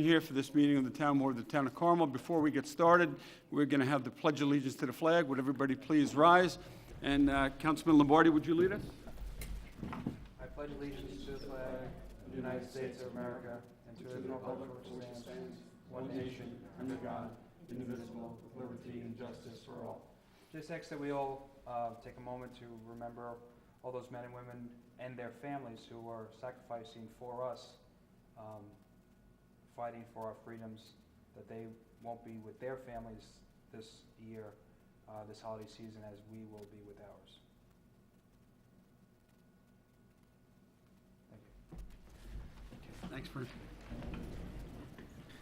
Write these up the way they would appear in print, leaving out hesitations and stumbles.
being here for this meeting of the Town Board of the Town of Carmel. Before we get started, we're going to have the Pledge of Allegiance to the flag. Would everybody please rise? And Councilman Lombardi, would you lead us? I pledge allegiance to the flag of the United States of America and to the republic for which it stands, one nation, under God, indivisible, with liberty and justice for all. Just ask that we all take a moment to remember all those men and women and their families who are sacrificing for us, fighting for our freedoms, that they won't be with their families this year, this holiday season, as we will be with ours. Thanks, Frank.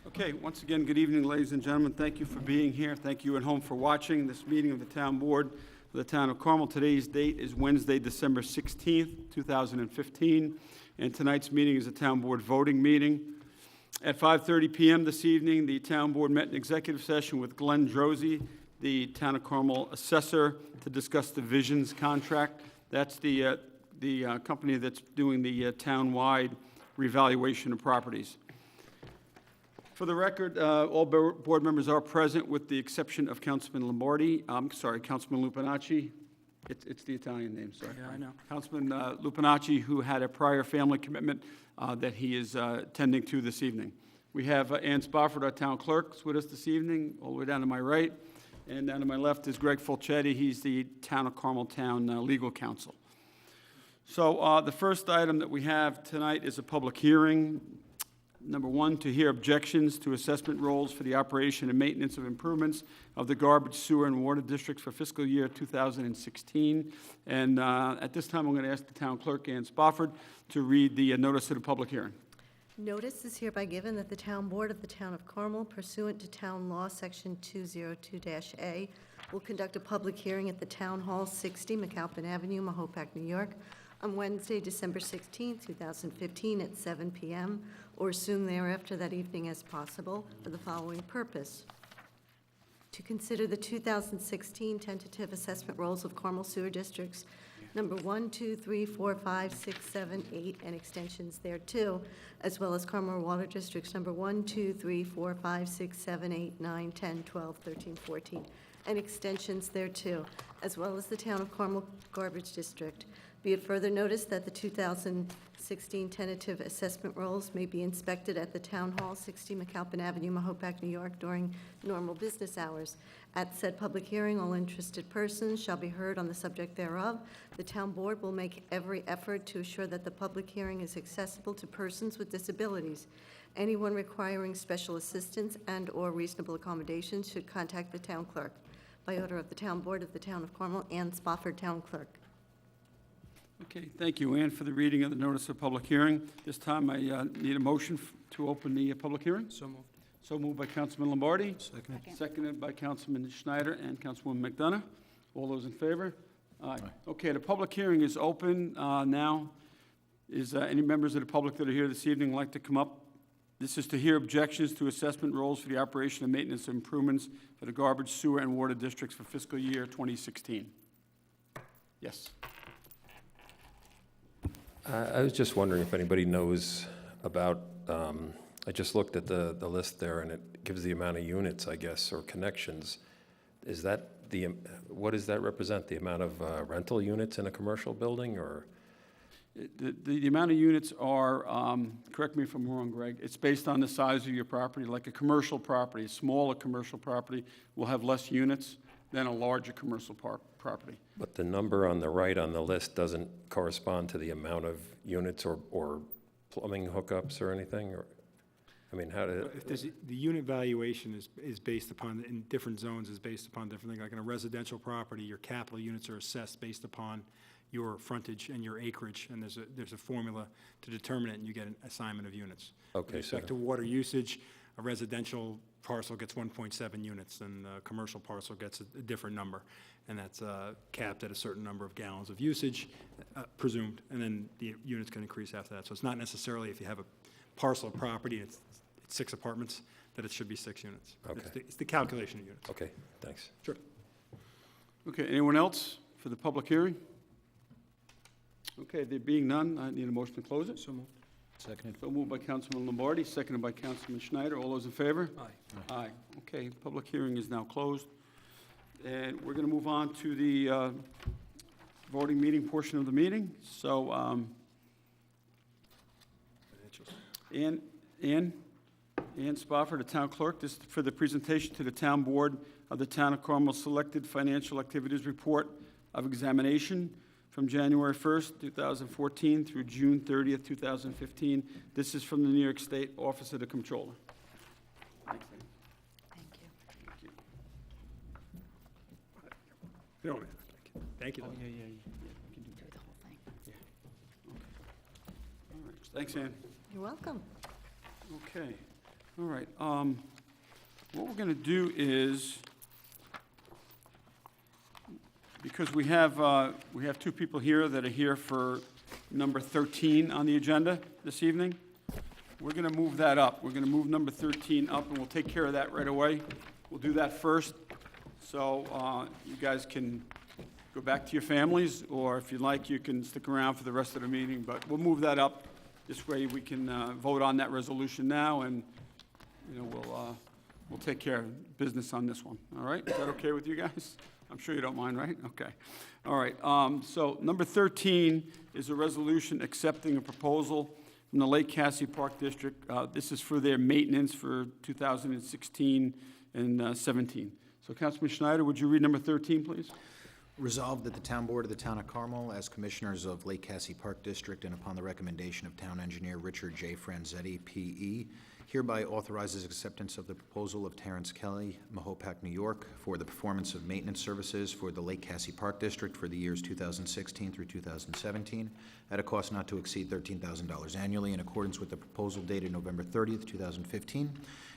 Okay, once again, good evening, ladies and gentlemen. Thank you for being here. Thank you at home for watching this meeting of the Town Board of the Town of Carmel. Today's date is Wednesday, December 16th, 2015, and tonight's meeting is a Town Board voting meeting. At 5:30 p.m. this evening, the Town Board met in executive session with Glenn Drosy, the Town of Carmel assessor, to discuss the Visions contract. That's the company that's doing the town-wide revaluation of properties. For the record, all board members are present with the exception of Councilman Lombardi. Councilman Lupinacci. It's the Italian name, sorry. Yeah, I know. Councilman Lupinacci, who had a prior family commitment that he is attending to this evening. We have Ann Spofford, our town clerk, with us this evening, all the way down to my right. And down to my left is Greg Fulchetti. He's the Town of Carmel Town legal counsel. So the first item that we have tonight is a public hearing. Number one, to hear objections to assessment rolls for the operation and maintenance of improvements of the garbage, sewer, and water districts for fiscal year 2016. And at this time, I'm going to ask the town clerk, Ann Spofford, to read the notice of the public hearing. Notice is hereby given that the Town Board of the Town of Carmel, pursuant to Town Law, Section 202-A, will conduct a public hearing at the Town Hall, 60 McAlpin Avenue, Mahopac, New York, on Wednesday, December 16, 2015, at 7 p.m., or soon thereafter that evening as possible, for the following purpose: to consider the 2016 tentative assessment rolls of Carmel Sewer Districts number 1, 2, 3, 4, 5, 6, 7, 8, and extensions thereto, as well as Carmel Water Districts number 1, 2, 3, 4, 5, 6, 7, 8, 9, 10, 12, 13, 14, and extensions thereto, as well as the Town of Carmel Garbage District. Be it further noticed that the 2016 tentative assessment rolls may be inspected at the Town Hall, 60 McAlpin Avenue, Mahopac, New York, during normal business hours. At said public hearing, all interested persons shall be heard on the subject thereof. The Town Board will make every effort to assure that the public hearing is accessible to persons with disabilities. Anyone requiring special assistance and/or reasonable accommodations should contact the Town Clerk. By order of the Town Board of the Town of Carmel, Ann Spofford, Town Clerk. Okay, thank you, Ann, for the reading of the notice of public hearing. This time, I need a motion to open the public hearing. So moved. So moved by Councilman Lombardi. Second. Seconded by Councilman Schneider and Councilwoman McDonough. All those in favor? Aye. Okay, the public hearing is open now. Is any members of the public that are here this evening like to come up? This is to hear objections to assessment rolls for the operation and maintenance of improvements for the garbage, sewer, and water districts for fiscal year 2016. Yes. I was just wondering if anybody knows about, I just looked at the list there, and it gives the amount of units, I guess, or connections. Is that what does that represent, the amount of rental units in a commercial building, or? The amount of units are, correct me if I'm wrong, Greg, it's based on the size of your property. Like a commercial property, a smaller commercial property will have less units than a larger commercial property. But the number on the right on the list doesn't correspond to the amount of units or plumbing hookups or anything? Or, I mean, how do... The unit valuation is based upon, in different zones, is based upon different things. Like in a residential property, your capital units are assessed based upon your frontage and your acreage, and there's a formula to determine it, and you get an assignment of units. Okay, With respect to water usage, a residential parcel gets 1.7 units, and a commercial parcel gets a different number, and that's capped at a certain number of gallons of usage, presumed, and then the units can increase after that. So it's not necessarily if you have a parcel of property, it's 6 apartments, that it should be 6 units. Okay. It's the calculation of units. Okay, thanks. Sure. Okay, anyone else for the public hearing? Okay, there being none, I need a motion to close it. So moved. Seconded. So moved by Councilman Lombardi, seconded by Councilman Schneider. All those in favor? Aye. Aye. Okay, public hearing is now closed. And we're going to move on to the voting meeting portion of the meeting. So, Financials. Ann Spofford, the town clerk, this is for the presentation to the town board of the Town of Carmel Selected Financial Activities Report of Examination from January 1st, 2014 through June 30th, 2015. This is from the New York State Office of the Comptroller. Thanks, Ann. Thank you. Thank you. You don't have to. Thank you. Oh, yeah, we can do that. The whole thing. All right, thanks, Ann. You're welcome. Okay, all right. What we're going to do is, because we have two people here that are here for number 13 on the agenda this evening, we're going to move that up. We're going to move number 13 up, and we'll take care of that right away. We'll do that first, so you guys can go back to your families, or if you'd like, you can stick around for the rest of the meeting, but we'll move that up. This way, we can vote on that resolution now, and, you know, we'll take care of business on this one, all right? Is that okay with you guys? I'm sure you don't mind, right? Okay. All right, so number 13 is a resolution accepting a proposal from the Lake Cassie Park District. This is for their maintenance for 2016 and 17. So Councilman Schneider, would you read number 13, please? Resolved that the Town Board of the Town of Carmel, as Commissioners of Lake Cassie Park District, and upon the recommendation of Town Engineer Richard J. Franzetti, P.E., hereby authorizes acceptance of the proposal of Terrence Kelly, Mahopac, New York, for the performance of maintenance services for the Lake Cassie Park District for the years 2016 through 2017, at a cost not to exceed $13,000 annually, in accordance with the proposal dated November 30th, 2015.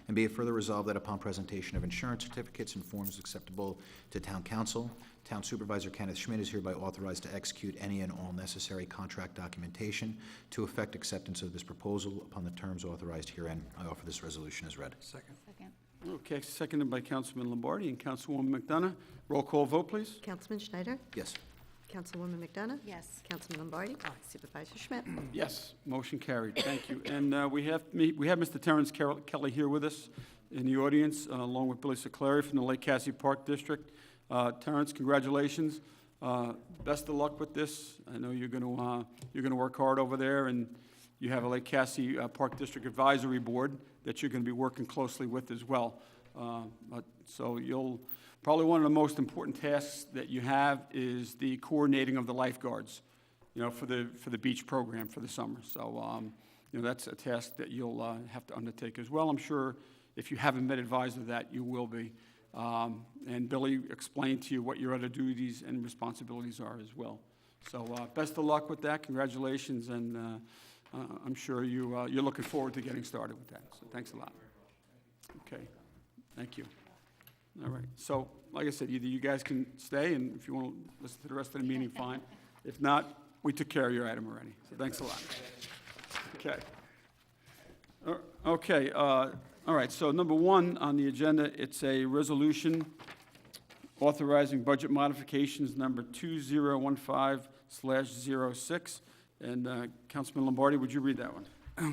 And be it further resolved that upon presentation of insurance certificates and forms acceptable to Town Council, Town Supervisor Kenneth Schmidt is hereby authorized to execute any and all necessary contract documentation to effect acceptance of this proposal upon the terms authorized herein. I offer this resolution as read. Second. Second. Okay, seconded by Councilman Lombardi and Councilwoman McDonough. Roll call vote, please. Councilman Schneider? Yes. Councilwoman McDonough? Yes. Councilman Lombardi? Supervisor Schmidt? Yes, motion carried. Thank you. And we have Mr. Terrence Kelly here with us in the audience, along with Billy Siclari from the Lake Cassie Park District. Terrence, congratulations. Best of luck with this. I know you're going to work hard over there, and you have a Lake Cassie Park District Advisory Board that you're going to be working closely with as well. So you'll probably one of the most important tasks that you have is the coordinating of the lifeguards, you know, for the beach program for the summer. So, you know, that's a task that you'll have to undertake as well. I'm sure if you haven't been advised of that, you will be. And Billy explained to you what your other duties and responsibilities are as well. So best of luck with that. Congratulations, and I'm sure you're looking forward to getting started with that. So thanks a lot. Okay, thank you. All right, so like I said, either you guys can stay, and if you want to listen to the rest of the meeting, fine. If not, we took care of your item already, so thanks a lot. Okay. Okay, all right, so number one on the agenda, it's a resolution authorizing budget modifications number 2015/06. And Councilman Lombardi, would you read that one?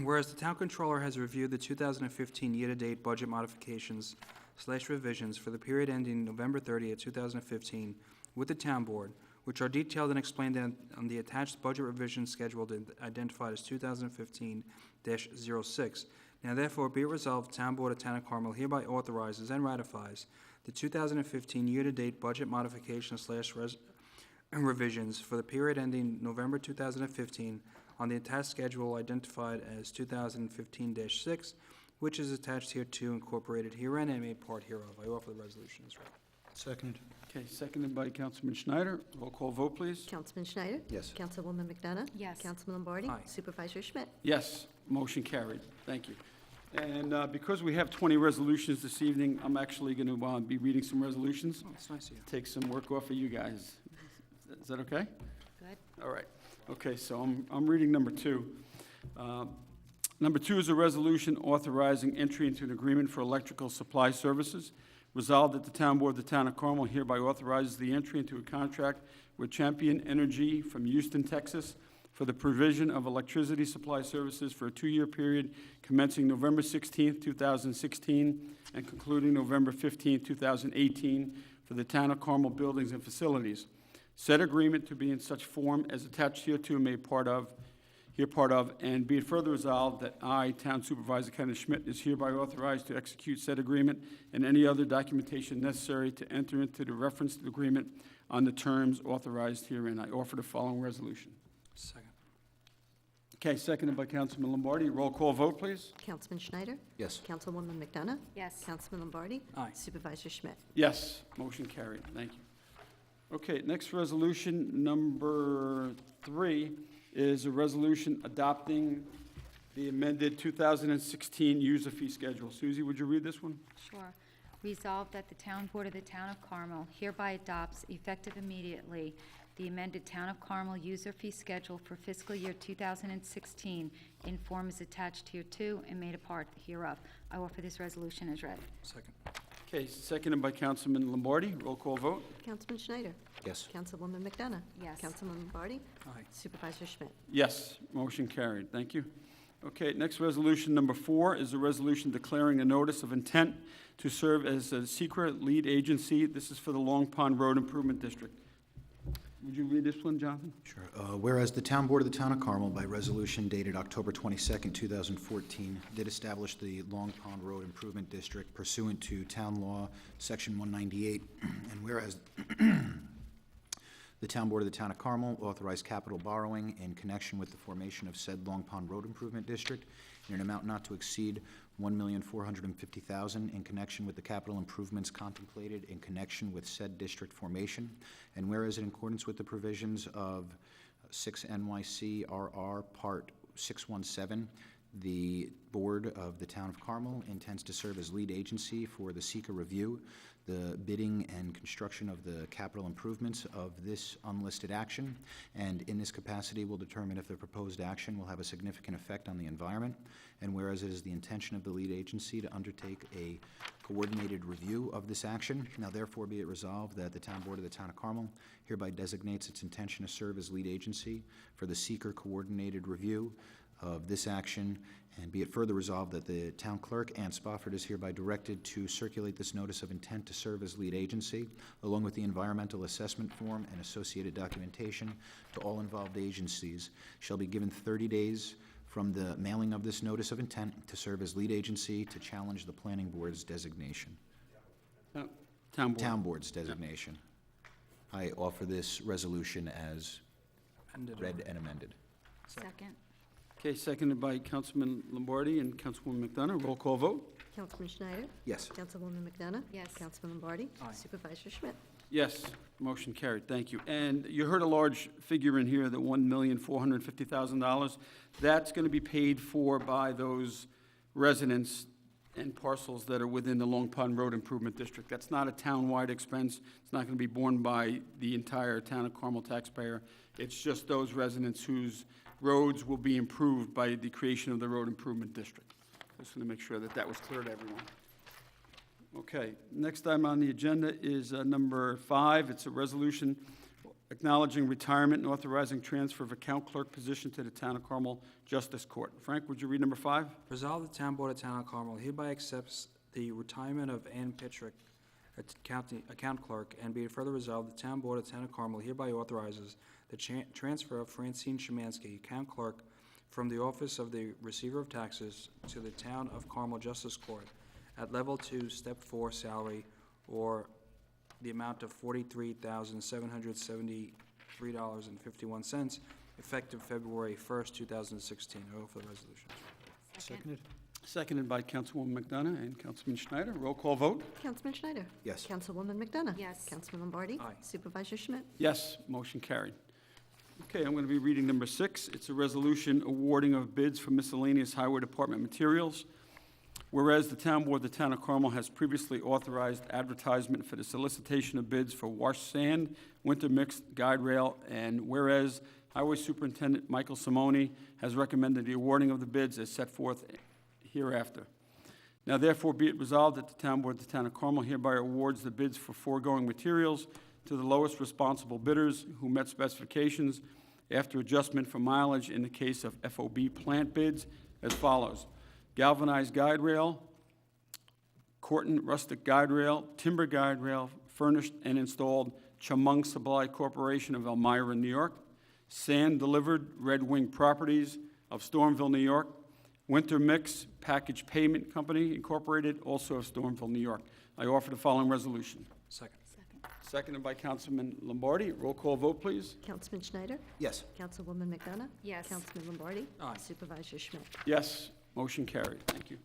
Whereas the town controller has reviewed the 2015 year-to-date budget modifications/revisions for the period ending November 30th, 2015 with the town board, which are detailed and explained on the attached budget revision schedule identified as 2015-06. Now therefore be it resolved, the Town Board of Town of Carmel hereby authorizes and ratifies the 2015 year-to-date budget modifications/revisions for the period ending November 2015 on the attached schedule identified as 2015-6, which is attached here to, incorporated herein, and made part hereof. I offer the resolution as read. Seconded. Okay, seconded by Councilman Schneider. Roll call vote, please. Councilman Schneider? Yes. Councilwoman McDonough? Yes. Councilman Lombardi? Aye. Supervisor Schmidt? Yes, motion carried. Thank you. And because we have 20 resolutions this evening, I'm actually going to be reading some resolutions. Oh, it's nice of you. Take some work off of you guys. Is that okay? Good. All right. Okay, so I'm reading number 2. Number 2 is a resolution authorizing entry into an agreement for electrical supply services. Resolved that the Town Board of the Town of Carmel hereby authorizes the entry into a contract with Champion Energy from Houston, Texas, for the provision of electricity supply services for a 2-year period commencing November 16th, 2016, and concluding November 15th, 2018, for the Town of Carmel buildings and facilities. Said agreement to be in such form as attached hereto and made part of, and be it further resolved that I, Town Supervisor Kenneth Schmidt, is hereby authorized to execute said agreement and any other documentation necessary to enter into the referenced agreement on the terms authorized herein. I offer the following resolution. Second. Okay, seconded by Councilman Lombardi. Roll call vote, please. Councilman Schneider? Yes. Councilwoman McDonough? Yes. Councilman Lombardi? Aye. Supervisor Schmidt? Yes, motion carried. Thank you. Okay, next resolution, number 3, is a resolution adopting the amended 2016 user fee schedule. Susie, would you read this one? Sure. Resolved that the Town Board of the Town of Carmel hereby adopts, effective immediately, the amended Town of Carmel user fee schedule for fiscal year 2016 in form as attached hereto and made a part hereof. I offer this resolution as read. Second. Okay, seconded by Councilman Lombardi. Roll call vote. Councilman Schneider? Yes. Councilwoman McDonough? Yes. Councilman Lombardi? Aye. Supervisor Schmidt? Yes, motion carried. Thank you. Okay, next resolution, number 4, is a resolution declaring a notice of intent to serve as a secret lead agency. This is for the Long Pond Road Improvement District. Would you read this one, Jonathan? Sure. Whereas the Town Board of the Town of Carmel, by resolution dated October 22nd, 2014, did establish the Long Pond Road Improvement District pursuant to Town Law, Section 198, and whereas the Town Board of the Town of Carmel authorized capital borrowing in connection with the formation of said Long Pond Road Improvement District in an amount not to exceed $1,450,000 in connection with the capital improvements contemplated in connection with said district formation. And whereas in accordance with the provisions of 6 NYC RR Part 617, the Board of the Town of Carmel intends to serve as lead agency for the seeker review, the bidding and construction of the capital improvements of this unlisted action, and in this capacity will determine if the proposed action will have a significant effect on the environment. And whereas it is the intention of the lead agency to undertake a coordinated review of this action, now therefore be it resolved that the Town Board of the Town of Carmel hereby designates its intention to serve as lead agency for the seeker coordinated review of this action, and be it further resolved that the town clerk, Ann Spofford, is hereby directed to circulate this notice of intent to serve as lead agency, along with the environmental assessment form and associated documentation to all involved agencies, shall be given 30 days from the mailing of this notice of intent to serve as lead agency to challenge the planning board's designation, Town Board. town board's designation. I offer this resolution as read and amended. Second. Okay, seconded by Councilman Lombardi and Councilwoman McDonough. Roll call vote. Councilman Schneider? Yes. Councilwoman McDonough? Yes. Councilman Lombardi? Aye. Supervisor Schmidt? Yes, motion carried. Thank you. And you heard a large figure in here, the $1,450,000. That's going to be paid for by those residents and parcels that are within the Long Pond Road Improvement District. That's not a town-wide expense. It's not going to be borne by the entire Town of Carmel taxpayer. It's just those residents whose roads will be improved by the creation of the Road Improvement District. Just want to make sure that that was clear to everyone. Okay, next item on the agenda is number 5. It's a resolution acknowledging retirement and authorizing transfer of account clerk position to the Town of Carmel Justice Court. Frank, would you read number 5? Resolved, the Town Board of Town of Carmel hereby accepts the retirement of Ann Pittrick, account clerk, and be it further resolved, the Town Board of Town of Carmel hereby authorizes the transfer of Francine Szymanski, account clerk, from the office of the Receiver of Taxes to the Town of Carmel Justice Court at Level 2, Step 4 salary, or the amount of $43,773.51, effective February 1st, 2016. I offer the resolution. Second. Seconded by Councilwoman McDonough and Councilman Schneider. Roll call vote. Councilman Schneider? Yes. Councilwoman McDonough? Yes. Councilman Lombardi? Aye. Supervisor Schmidt? Yes, motion carried. Okay, I'm going to be reading number 6. It's a resolution awarding of bids for miscellaneous Highway Department materials. Whereas the Town Board of the Town of Carmel has previously authorized advertisement for the solicitation of bids for wash sand, winter mixed guide rail, and whereas Highway Superintendent Michael Simone has recommended the awarding of the bids as set forth hereafter. Now therefore be it resolved that the Town Board of the Town of Carmel hereby awards the bids for foregoing materials to the lowest responsible bidders who met specifications, after adjustment for mileage in the case of FOB plant bids as follows: galvanized guide rail, Corton rustic guide rail, timber guide rail, furnished and installed Chemung Supply Corporation of Elmira, New York, sand delivered Red Wing Properties of Stormville, New York, Winter Mix Package Payment Company Incorporated, also of Stormville, New York. I offer the following resolution. Second. Seconded by Councilman Lombardi. Roll call vote, please. Councilman Schneider? Yes. Councilwoman McDonough? Yes. Councilman Lombardi? Aye. Supervisor Schmidt? Yes, motion carried. Thank you.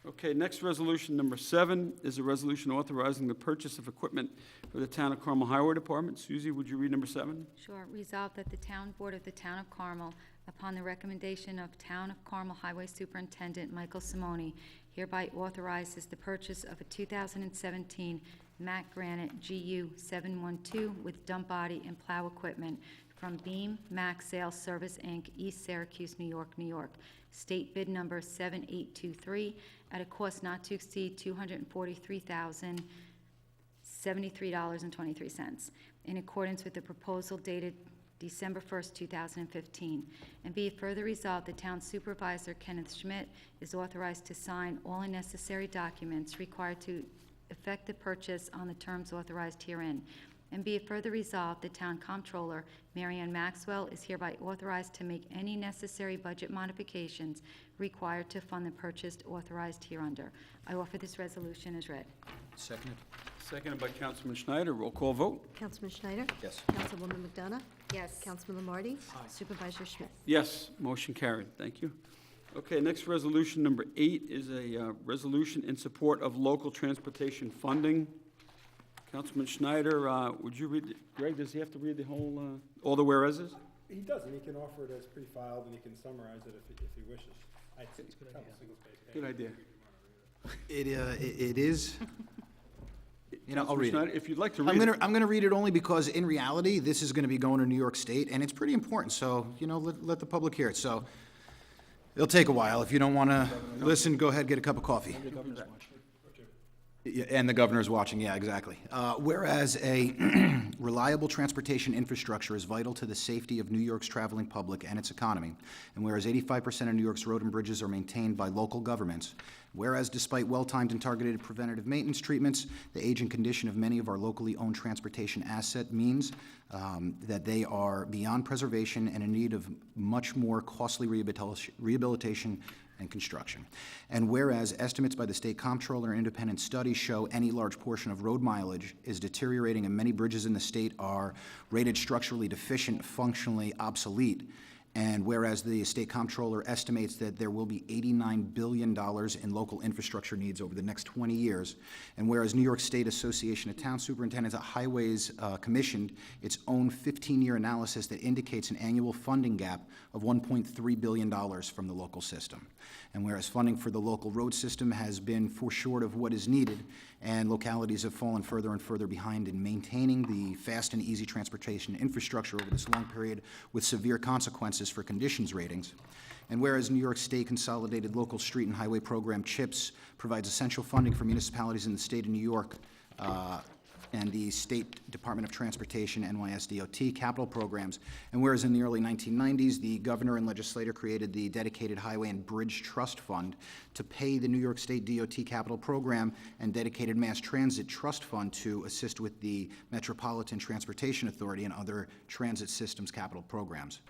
Okay, next resolution, number 7, is a resolution authorizing the purchase of equipment for the Town of Carmel Highway Department. Suzie, would you read number 7? Sure. Resolved that the Town Board of the Town of Carmel, upon the recommendation of Town of Carmel Highway Superintendent Michael Simone, hereby authorizes the purchase of a 2017 Mack Granite GU 712 with dump body and plow equipment from Beam Mack Sales Service, Inc., East Syracuse, New York, New York. State bid number 7823 at a cost not to exceed $243,073.23, in accordance with the proposal dated December 1st, 2015. And be it further resolved, the Town Supervisor, Kenneth Schmidt, is authorized to sign all necessary documents required to effect the purchase on the terms authorized herein. And be it further resolved, the Town Comptroller, Mary Ann Maxwell, is hereby authorized to make any necessary budget modifications required to fund the purchase authorized hereunder. I offer this resolution as read. Seconded? Seconded by Councilman Schneider. Roll call vote. Councilman Schneider? Yes. Councilwoman McDonough? Yes. Councilman Lombardi? Supervisor Schmidt? Yes, motion carried. Thank you. Okay, next resolution, number 8, is a resolution in support of local transportation funding. Councilman Schneider, would you read, Greg, does he have to read the whole, all the whereases? He does, and he can offer it as pre-filed, and he can summarize it if he wishes. I think it's a couple single-spaced Good idea. It is. You know, I'll Councilman read it. Schneider, if you'd like to read it. I'm gonna read it only because in reality, this is gonna be going to New York State, and it's pretty important, so, you know, let the public hear it. So, it'll take a while. If you don't wanna listen, go ahead, get a cup of coffee. Yeah, and the governor's watching, yeah, exactly. Whereas a reliable transportation infrastructure is vital to the safety of New York's traveling public and its economy, and whereas 85% of New York's road and bridges are maintained by local governments, whereas despite well-timed and targeted preventative maintenance treatments, the age and condition of many of our locally owned transportation asset means that they are beyond preservation and in need of much more costly rehabilitation and construction. And whereas estimates by the State Comptroller and independent studies show any large portion of road mileage is deteriorating and many bridges in the state are rated structurally deficient, functionally obsolete, and whereas the State Comptroller estimates that there will be $89 billion in local infrastructure needs over the next 20 years, and whereas New York State Association of Town Superintendents of Highways commissioned its own 15-year analysis that indicates an annual funding gap of $1.3 billion from the local system. And whereas funding for the local road system has been for short of what is needed, and localities have fallen further and further behind in maintaining the fast and easy transportation infrastructure over this long period with severe consequences for conditions ratings. And whereas New York State Consolidated Local Street and Highway Program, CHIPS, provides essential funding for municipalities in the state of New York, and the State Department of Transportation, NYSDOT capital programs. And whereas in the early 1990s, the governor and legislature created the Dedicated Highway and Bridge Trust Fund to pay the New York State DOT capital program and Dedicated Mass Transit Trust Fund to assist with the Metropolitan Transportation Authority and other transit systems capital programs.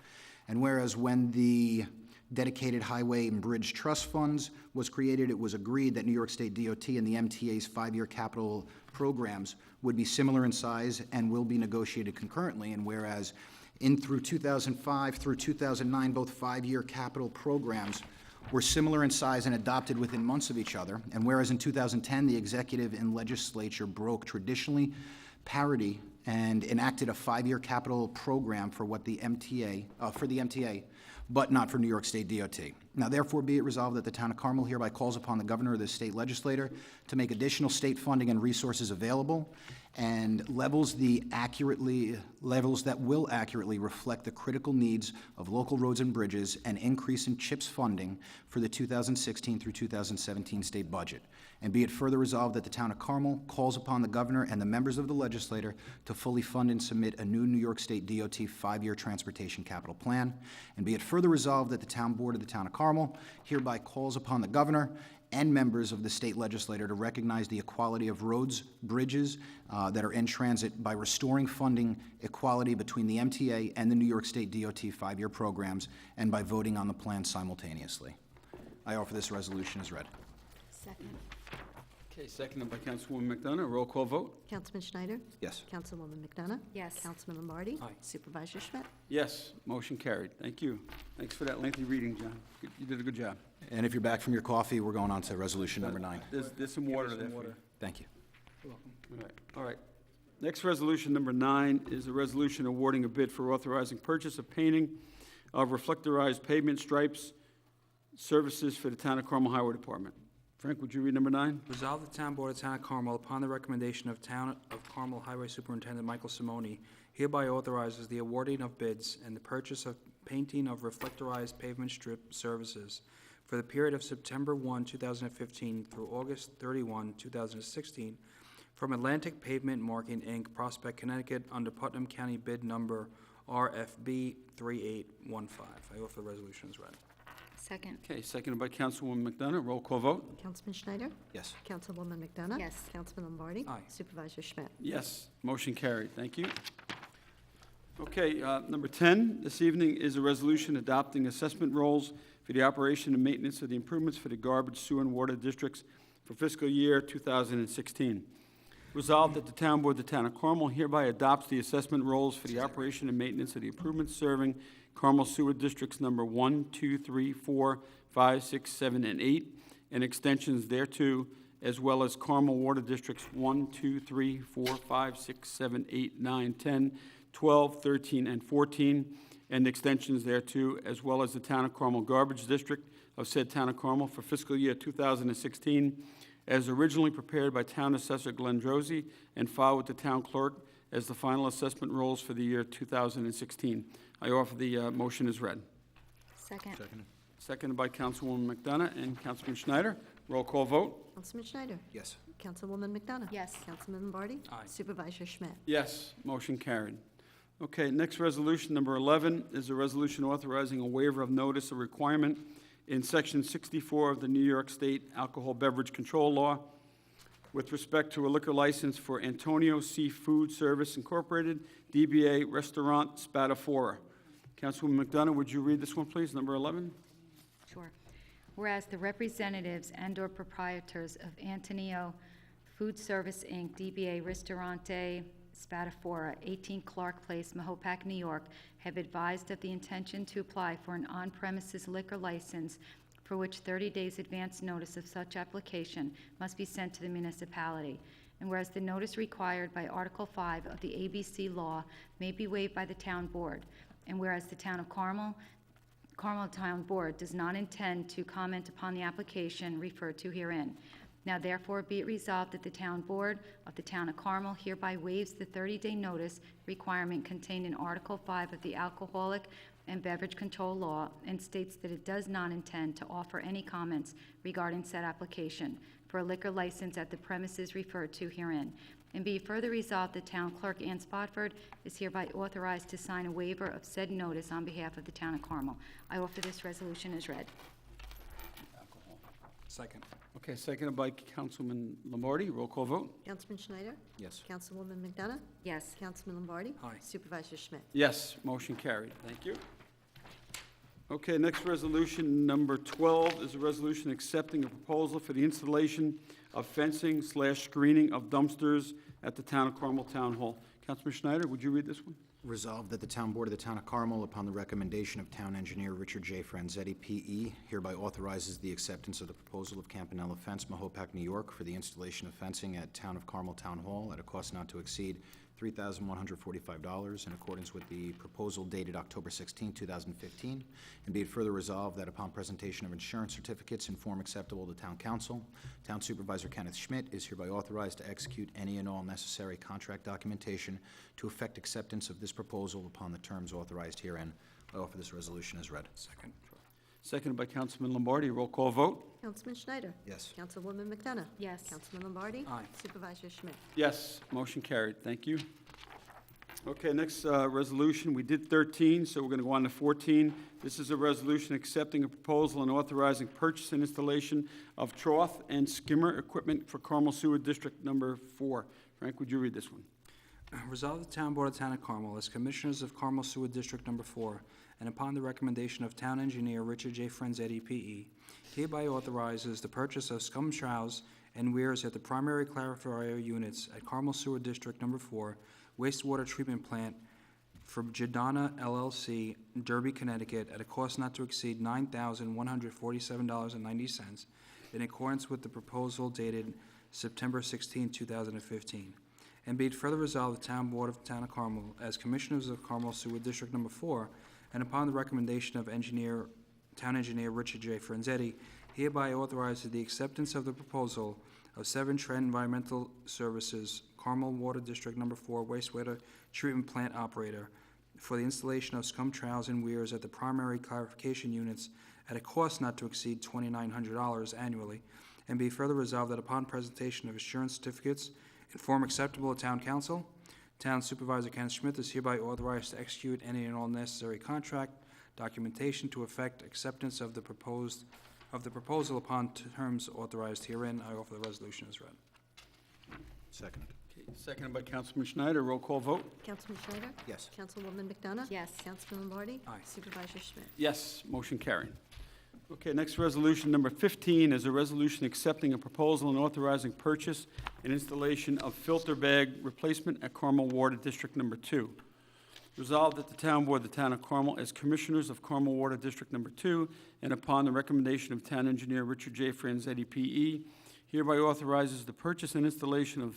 And whereas when the Dedicated Highway and Bridge Trust Funds was created, it was agreed that New York State DOT and the MTA's 5-year capital programs would be similar in size and will be negotiated concurrently. And whereas in through 2005 through 2009, both 5-year capital programs were similar in size and adopted within months of each other. And whereas in 2010, the executive and legislature broke traditionally parity and enacted a 5-year capital program for the MTA, but not for New York State DOT. Now therefore be it resolved that the Town of Carmel hereby calls upon the governor of the state legislator to make additional state funding and resources available and levels that will accurately reflect the critical needs of local roads and bridges and increase in CHIPS funding for the 2016 through 2017 state budget. And be it further resolved that the Town of Carmel calls upon the Governor and the members of the legislature to fully fund and submit a new New York State DOT 5-year transportation capital plan. And be it further resolved that the Town Board of the Town of Carmel hereby calls upon the Governor and members of the state legislature to recognize the equality of roads, bridges that are in transit by restoring funding equality between the MTA and the New York State DOT 5-year programs, and by voting on the plan simultaneously. I offer this resolution as read. Second. Okay, seconded by Councilwoman McDonough. Roll call vote? Councilman Schneider? Yes. Councilwoman McDonough? Yes. Councilman Lombardi? Aye. Supervisor Schmidt? Yes, motion carried. Thank you. Thanks for that lengthy reading, John. You did a good job. And if you're back from your coffee, we're going on to resolution number 9. There's some water there for you. Thank you. All right. Next resolution, number 9, is a resolution awarding a bid for authorizing purchase of painting of reflectorized pavement stripes services for the Town of Carmel Highway Department. Frank, would you read number 9? Resolve the Town Board of Town of Carmel, upon the recommendation of Town of Carmel Highway Superintendent Michael Simoni, hereby authorizes the awarding of bids and the purchase of painting of reflectorized pavement strip services for the period of September 1, 2015 through August 31, 2016 from Atlantic Pavement Marking, Inc., Prospect, Connecticut, under Putnam County bid number RFB 3815. I offer the resolution as read. Second. Okay, seconded by Councilwoman McDonough. Roll call vote? Councilman Schneider? Yes. Councilwoman McDonough? Yes. Councilman Lombardi? Aye. Supervisor Schmidt? Yes, motion carried. Thank you. Okay, number 10 this evening is a resolution adopting assessment rolls for the operation and maintenance of the improvements for the garbage, sewer, and water districts for fiscal year 2016. Resolved that the Town Board of the Town of Carmel hereby adopts the assessment rolls for the operation and maintenance of the improvements serving Carmel Sewer Districts number 1, 2, 3, 4, 5, 6, 7, and 8, and extensions thereto, as well as Carmel Water Districts 1, 2, 3, 4, 5, 6, 7, 8, 9, 10, 12, 13, and 14, and extensions thereto, as well as the Town of Carmel Garbage District of said Town of Carmel for fiscal year 2016, as originally prepared by Town Assessor Glenn Drosy and filed with the Town Clerk as the final assessment rolls for the year 2016. I offer the motion as read. Second. Seconded by Councilwoman McDonough and Councilman Schneider. Roll call vote? Councilman Schneider? Yes. Councilwoman McDonough? Yes. Councilman Lombardi? Aye. Supervisor Schmidt? Yes, motion carried. Okay, next resolution, number 11, is a resolution authorizing a waiver of notice of requirement in Section 64 of the New York State Alcohol Beverage Control Law with respect to a liquor license for Antonio Seafood Service Incorporated, DBA Restaurant Spatafora. Councilwoman McDonough, would you read this one, please, number 11? Sure. Whereas the representatives and/or proprietors of Antonio Food Service, Inc., DBA Ristorante Spatafora, 18 Clark Place, Mahopac, New York, have advised of the intention to apply for an on-premises liquor license for which 30 days advance notice of such application must be sent to the municipality. And whereas the notice required by Article 5 of the ABC law may be waived by the town board, and whereas the Town of Carmel Town Board does not intend to comment upon the application referred to herein. Now therefore be it resolved that the Town Board of the Town of Carmel hereby waives the 30-day notice requirement contained in Article 5 of the Alcoholic and Beverage Control Law and states that it does not intend to offer any comments regarding said application for a liquor license at the premises referred to herein. And be it further resolved, the Town Clerk, Ann Spotford, is hereby authorized to sign a waiver of said notice on behalf of the Town of Carmel. I offer this resolution as read. Second. Okay, seconded by Councilman Lombardi. Roll call vote? Councilman Schneider? Yes. Councilwoman McDonough? Yes. Councilman Lombardi? Aye. Supervisor Schmidt? Yes, motion carried. Thank you. Okay, next resolution, number 12, is a resolution accepting a proposal for the installation of fencing/screening of dumpsters at the Town of Carmel Town Hall. Councilman Schneider, would you read this one? Resolved that the Town Board of the Town of Carmel, upon the recommendation of Town Engineer Richard J. Franzetti, P.E., hereby authorizes the acceptance of the proposal of Campanella Fence, Mahopac, New York, for the installation of fencing at Town of Carmel Town Hall at a cost not to exceed $3,145 in accordance with the proposal dated October 16, 2015. And be it further resolved that upon presentation of insurance certificates in form acceptable to Town Council, Town Supervisor Kenneth Schmidt is hereby authorized to execute any and all necessary contract documentation to effect acceptance of this proposal upon the terms authorized herein. I offer this resolution as read. Second. Seconded by Councilman Lombardi. Roll call vote? Councilman Schneider? Yes. Councilwoman McDonough? Yes. Councilman Lombardi? Aye. Supervisor Schmidt? Yes, motion carried. Thank you. Okay, next resolution, we did 13, so we're going to go on to 14. This is a resolution accepting a proposal and authorizing purchase and installation of trough and skimmer equipment for Carmel Sewer District Number 4. Frank, would you read this one? Resolve the Town Board of Town of Carmel as Commissioners of Carmel Sewer District Number 4, and upon the recommendation of Town Engineer Richard J. Franzetti, P.E., hereby authorizes the purchase of scum troughs and weirs at the primary clarifier units at Carmel Sewer District Number 4 wastewater treatment plant for Jadana LLC, Derby, Connecticut, at a cost not to exceed $9,147.90 in accordance with the proposal dated September 16, 2015. And be it further resolved, the Town Board of the Town of Carmel, as Commissioners of Carmel Sewer District Number 4, and upon the recommendation of Town Engineer Richard J. Franzetti, hereby authorizes the acceptance of the proposal of Severn Trent Environmental Services, Carmel Water District Number 4 wastewater treatment plant operator for the installation of scum troughs and weirs at the primary clarification units at a cost not to exceed $2,900 annually, and be further resolved that upon presentation of assurance certificates in form acceptable to Town Council, Town Supervisor Ken Smith is hereby authorized to execute any and all necessary contract documentation to effect acceptance of the proposal upon terms authorized herein. I offer the resolution as read. Second. Okay, seconded by Councilman Schneider. Roll call vote? Councilman Schneider? Yes. Councilwoman McDonough? Yes. Councilman Lombardi? Aye. Supervisor Schmidt? Yes, motion carried. Okay, next resolution, number 15, is a resolution accepting a proposal and authorizing purchase and installation of filter bag replacement at Carmel Water District Number 2. Resolved that the Town Board of the Town of Carmel, as Commissioners of Carmel Water District Number 2, and upon the recommendation of Town Engineer Richard J. Franzetti, P.E., hereby authorizes the purchase and installation of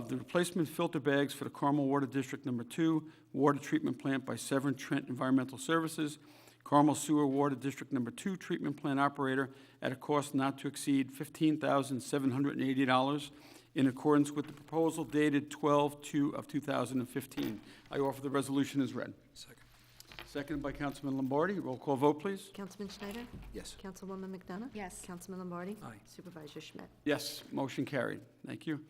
the replacement filter bags for the Carmel Water District Number 2 water treatment plant by Severn Trent Environmental Services, Carmel Sewer Water District Number 2 treatment plant operator at a cost not to exceed $15,780 in accordance with the proposal dated 12/2/2015. I offer the resolution as read. Second. Seconded by Councilman Lombardi. Roll call vote, please. Councilman Schneider? Yes. Councilwoman McDonough? Yes. Councilman Lombardi? Aye. Supervisor Schmidt? Yes, motion carried. Thank you.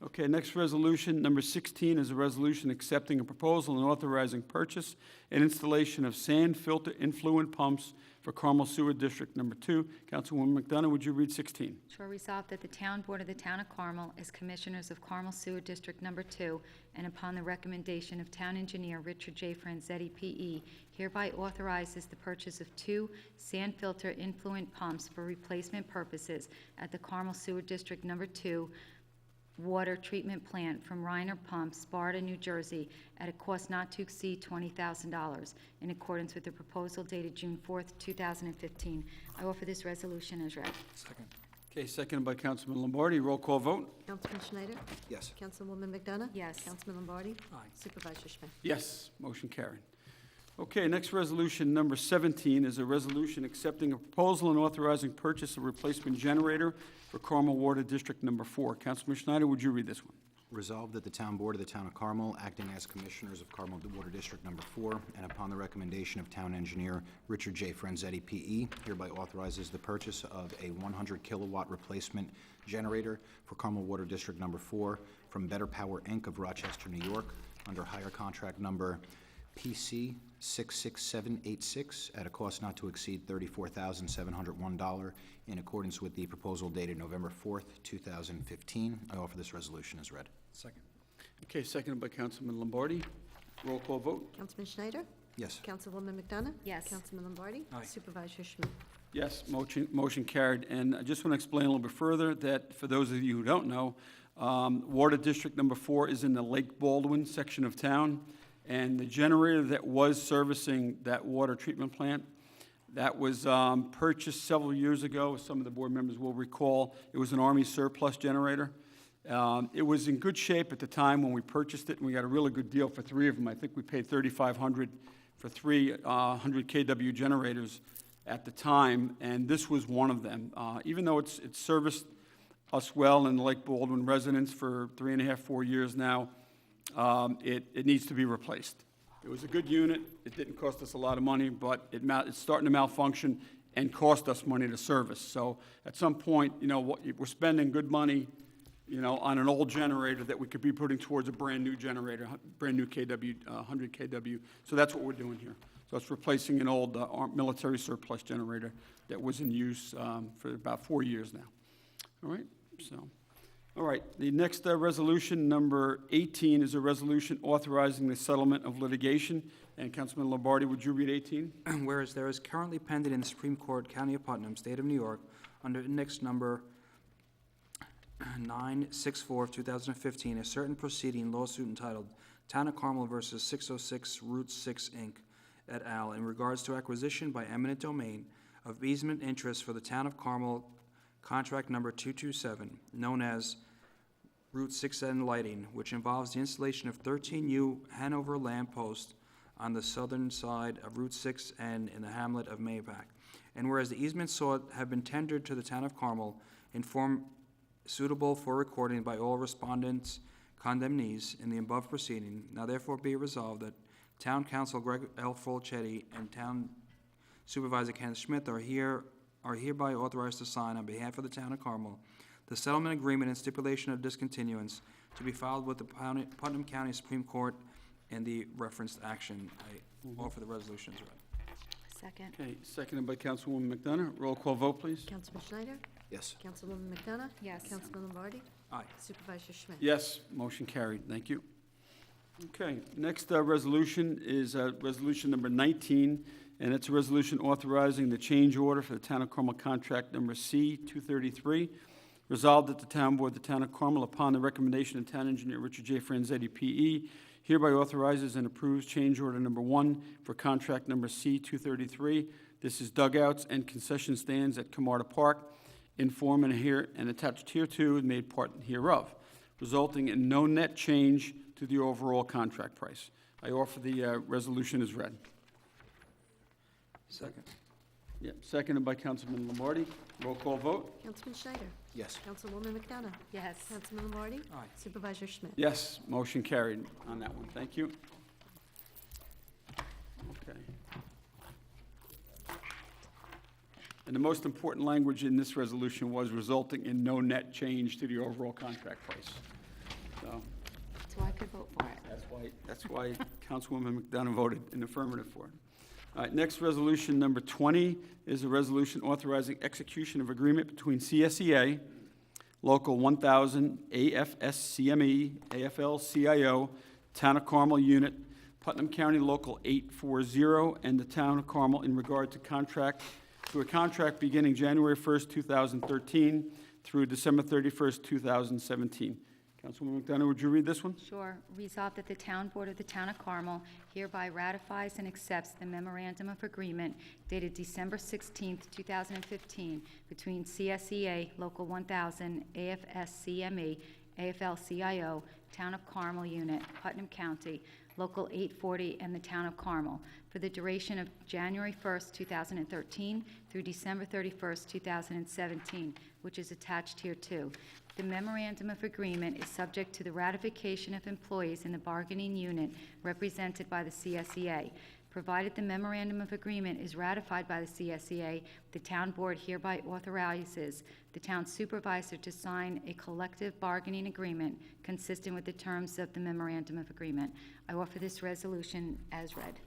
Okay, next resolution, number 16, is a resolution accepting a proposal and authorizing purchase and installation of sand filter influent pumps for Carmel Sewer District Number 2. Councilwoman McDonough, would you read 16? Sure, resolved that the Town Board of the Town of Carmel, as Commissioners of Carmel Sewer District Number 2, and upon the recommendation of Town Engineer Richard J. Franzetti, P.E., hereby authorizes the purchase of 2 sand filter influent pumps for replacement purposes at the Carmel Sewer District Number 2 water treatment plant from Reiner Pumps, Sparta, New Jersey, at a cost not to exceed $20,000 in accordance with the proposal dated June 4th, 2015. I offer this resolution as read. Second. Okay, seconded by Councilman Lombardi. Roll call vote? Councilman Schneider? Yes. Councilwoman McDonough? Yes. Councilman Lombardi? Aye. Supervisor Schmidt? Yes, motion carried. Okay, next resolution, number 17, is a resolution accepting a proposal and authorizing purchase of replacement generator for Carmel Water District Number 4. Councilman Schneider, would you read this one? Resolved that the Town Board of the Town of Carmel, acting as Commissioners of Carmel Water District Number 4, and upon the recommendation of Town Engineer Richard J. Franzetti, P.E., hereby authorizes the purchase of a 100-kilowatt replacement generator for Carmel Water District Number 4 from Better Power, Inc. of Rochester, New York, under hire contract number PC 66786 at a cost not to exceed $34,701 in accordance with the proposal dated November 4th, 2015. I offer this resolution as read. Second. Okay, seconded by Councilman Lombardi. Roll call vote? Councilman Schneider? Yes. Councilwoman McDonough? Yes. Councilman Lombardi? Aye. Supervisor Schmidt? Yes, motion carried. And I just want to explain a little bit further that, for those of you who don't know, Water District Number 4 is in the Lake Baldwin section of town, and the generator that was servicing that water treatment plant, that was purchased several years ago, as some of the board members will recall. It was an Army surplus generator. It was in good shape at the time when we purchased it, and we got a really good deal for 3 of them. I think we paid $3,500 for 3 100 kW generators at the time, and this was one of them. Even though it's serviced us well in the Lake Baldwin residents for 3.5, 4 years now, it needs to be replaced. It was a good unit. It didn't cost us a lot of money, but it's starting to malfunction, and cost us money to service. So at some point, we're spending good money, on an old generator that we could be putting towards a brand-new generator, brand-new KW, 100 KW. So that's what we're doing here. So it's replacing an old military surplus generator that was in use for about 4 years now. All right, all right, the next resolution, number 18, is a resolution authorizing the settlement of litigation. And Councilman Lombardi, would you read 18? Whereas there is currently pending in the Supreme Court, County of Putnam, State of New York, under index number 964 of 2015, a certain proceeding lawsuit entitled Town of Carmel versus 606 Route 6, Inc., et al., in regards to acquisition by eminent domain of easement interest for the Town of Carmel contract number 227, known as Route 6N lighting, which involves the installation of 13 new Hanover lamp posts on the southern side of Route 6N in the hamlet of Mayapack. And whereas the easements sought have been tendered to the Town of Carmel in form suitable for recording by all respondents, condemnees in the above proceeding, now therefore be resolved that Town Council Greg L. Folchetti and Town Supervisor Ken Smith are hereby authorized to sign on behalf of the Town of Carmel the settlement agreement and stipulation of discontinuance to be filed with the Putnam County Supreme Court and the referenced action. I offer the resolution as read. Second. Okay, seconded by Councilwoman McDonough. Roll call vote, please. Councilman Schneider? Yes. Councilwoman McDonough? Yes. Councilman Lombardi? Aye. Supervisor Schmidt? Yes, motion carried. Thank you. Okay, next resolution is resolution number 19, and it's a resolution authorizing the change order for the Town of Carmel contract number C-233. Resolved that the Town Board of the Town of Carmel, upon the recommendation of Town Engineer Richard J. Franzetti, P.E., hereby authorizes and approves change order number 1 for contract number C-233. This is dugouts and concession stands at Camarda Park, in form and attached hereto and made part hereof, resulting in no net change to the overall contract price. I offer the resolution as read. Second. Yep, seconded by Councilman Lombardi. Roll call vote? Councilman Schneider? Yes. Councilwoman McDonough? Yes. Councilman Lombardi? Aye. Supervisor Schmidt? Yes, motion carried on that one. Thank you. Okay. And the most important language in this resolution was resulting in no net change to the overall contract price. So So I could vote for it. that's why Councilwoman McDonough voted in affirmative for it. All right, next resolution, number 20, is a resolution authorizing execution of agreement between CSEA, Local 1000, AFSCME, AFL-CIO, Town of Carmel Unit, Putnam County Local 840, and the Town of Carmel in regard to a contract beginning January 1st, 2013 through December 31st, 2017. Councilwoman McDonough, would you read this one? Sure. Resolved that the Town Board of the Town of Carmel hereby ratifies and accepts the memorandum of agreement dated December 16th, 2015, between CSEA Local 1000, AFSCME, AFL-CIO, Town of Carmel Unit, Putnam County, Local 840, and the Town of Carmel for the duration of January 1st, 2013 through December 31st, 2017, which is attached hereto. The memorandum of agreement is subject to the ratification of employees in the bargaining unit represented by the CSEA. Provided the memorandum of agreement is ratified by the CSEA, the town board hereby authorizes the town supervisor to sign a collective bargaining agreement consistent with the terms of the memorandum of agreement. I offer this resolution as read.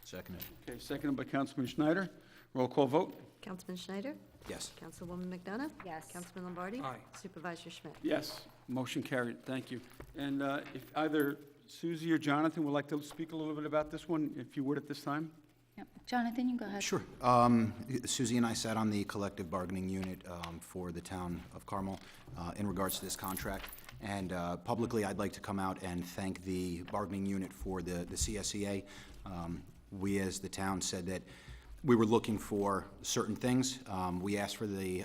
Seconded. Okay, seconded by Councilman Schneider. Roll call vote? Councilman Schneider? Yes. Councilwoman McDonough? Yes. Councilman Lombardi? Aye. Supervisor Schmidt? Yes, motion carried. Thank you. And if either Susie or Jonathan would like to speak a little bit about this one, if you would at this time? Yep. Jonathan, you go ahead. Sure. Susie and I sat on the collective bargaining unit for the Town of Carmel in regards to this contract. And publicly, I'd like to come out and thank the bargaining unit for the CSEA. We, as the town, said that we were looking for certain things. We asked for the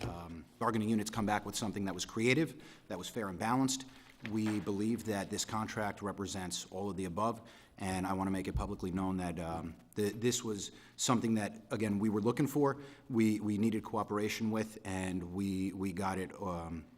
bargaining unit to come back with something that was creative, that was fair and balanced. We believe that this contract represents all of the above, and I want to make it publicly known that this was something that, again, we were looking for, we needed cooperation with, and we got it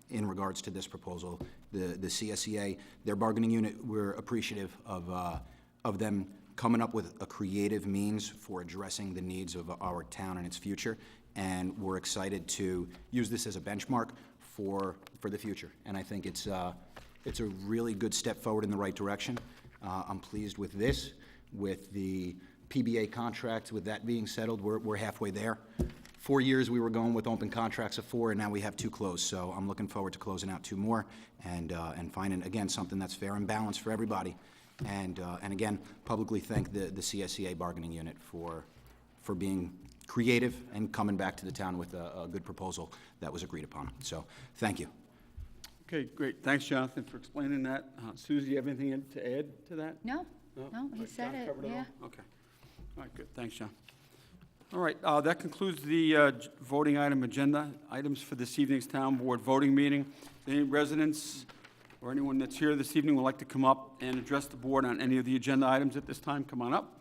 in regards to this proposal. The CSEA, their bargaining unit, we're appreciative of them coming up with a creative means for addressing the needs of our town and its future, and we're excited to use this as a benchmark for the future. And I think it's a really good step forward in the right direction. I'm pleased with this, with the PBA contract, with that being settled, we're halfway there. 4 years, we were going with open contracts of 4, and now we have 2 closed. So I'm looking forward to closing out 2 more and finding, again, something that's fair and balanced for everybody. And again, publicly thank the CSEA bargaining unit for being creative and coming back to the town with a good proposal that was agreed upon. So, thank you. Okay, great. Thanks, Jonathan, for explaining that. Susie, you have anything to add to that? No, he said John it, covered yeah. all? Okay. All right, good. Thanks, John. All right, that concludes the voting item agenda, items for this evening's town board voting meeting. If any residents or anyone that's here this evening would like to come up and address the board on any of the agenda items at this time, come on up.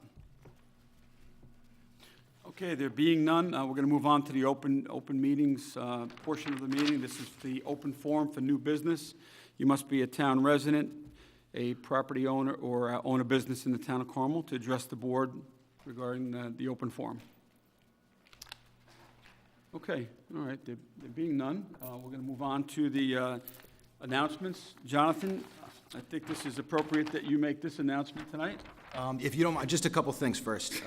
Okay, there being none, we're going to move on to the open meetings portion of the meeting. This is the open forum for new business. You must be a town resident, a property owner, or own a business in the town of Carmel to address the board regarding the open forum. Okay, all right, there being none, we're going to move on to the announcements. Jonathan, I think this is appropriate that you make this announcement tonight. If you don't mind, just a couple things first.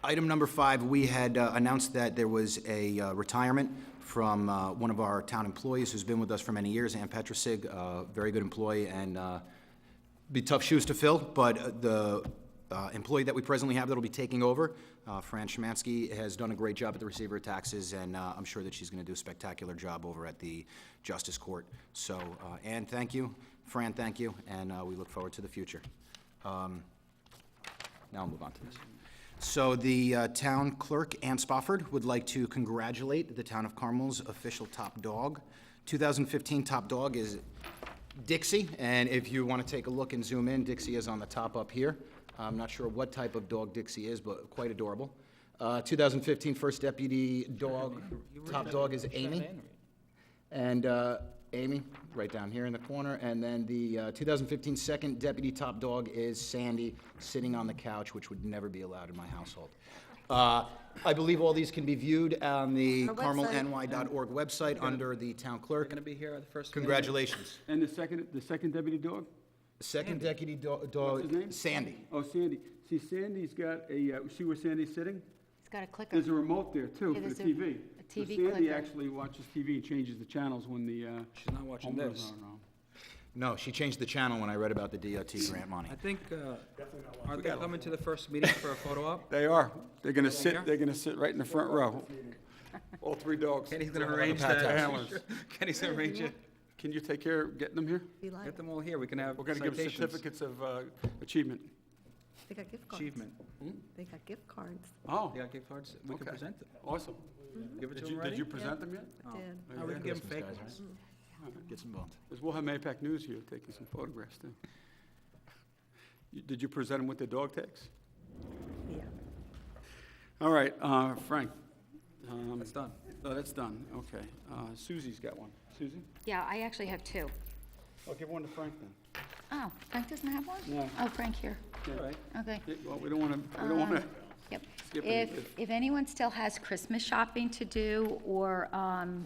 Item number 5, we had announced that there was a retirement from one of our town employees who's been with us for many years, Ann Petrosig, a very good employee, and be tough shoes to fill, but the employee that we presently have that'll be taking over, Fran Szymanski, has done a great job at the Receiver of Taxes, and I'm sure that she's going to do a spectacular job over at the Justice Court. So, Ann, thank you. Fran, thank you, and we look forward to the future. Now I'll move on to this. So the town clerk, Ann Spofford, would like to congratulate the town of Carmel's official top dog. 2015 top dog is Dixie, and if you want to take a look and zoom in, Dixie is on the top up here. I'm not sure what type of dog Dixie is, but quite adorable. 2015 first deputy dog, top dog is Amy. And Amy, right down here in the corner. And then the 2015 second deputy top dog is Sandy, sitting on the couch, which would never be allowed in my household. I believe all these can be viewed on the Our website. carmelny.org website under the town clerk. Going to be here at the first meeting. Congratulations. And the second deputy dog? Second deputy dog, What's his name? Sandy. Oh, Sandy. See, Sandy's got see where Sandy's sitting? He's got a clicker. There's a remote there, too, Yeah, for the there's a TV. TV So Sandy clicker. actually watches TV and changes the channels when the She's not watching homeowners this. aren't on. No, she changed the channel when I read about the DOT grant money. I think, aren't they coming to the first meeting for a photo op? They are. They're gonna here? sit, they're gonna sit right in the front row. All 3 dogs. Kenny's going to They'll have arrange the that. handlers. Kenny's going to arrange it. Can you take care of getting them here? Be like, Get them all here. We can have We're gonna give citations. certificates of achievement. they got gift cards. Achievement. They got gift cards. Oh, You got gift cards? We can Okay. present them. awesome. Give it to Did them you already? present them yet? I did. Oh, we can give them fake Guys, ones. Get some bones. Because we'll have Mapac News here taking some photographs, too. Did you present them with the dog tags? Yeah. All right, Frank. That's done. Oh, that's done, okay. Susie's got one. Susie? Yeah, I actually have 2. I'll give one to Frank then. Oh, Frank doesn't have one? No. Oh, Frank here. All right. Okay. Well, we don't want to Yep. skip anything. If anyone still has Christmas shopping to do, or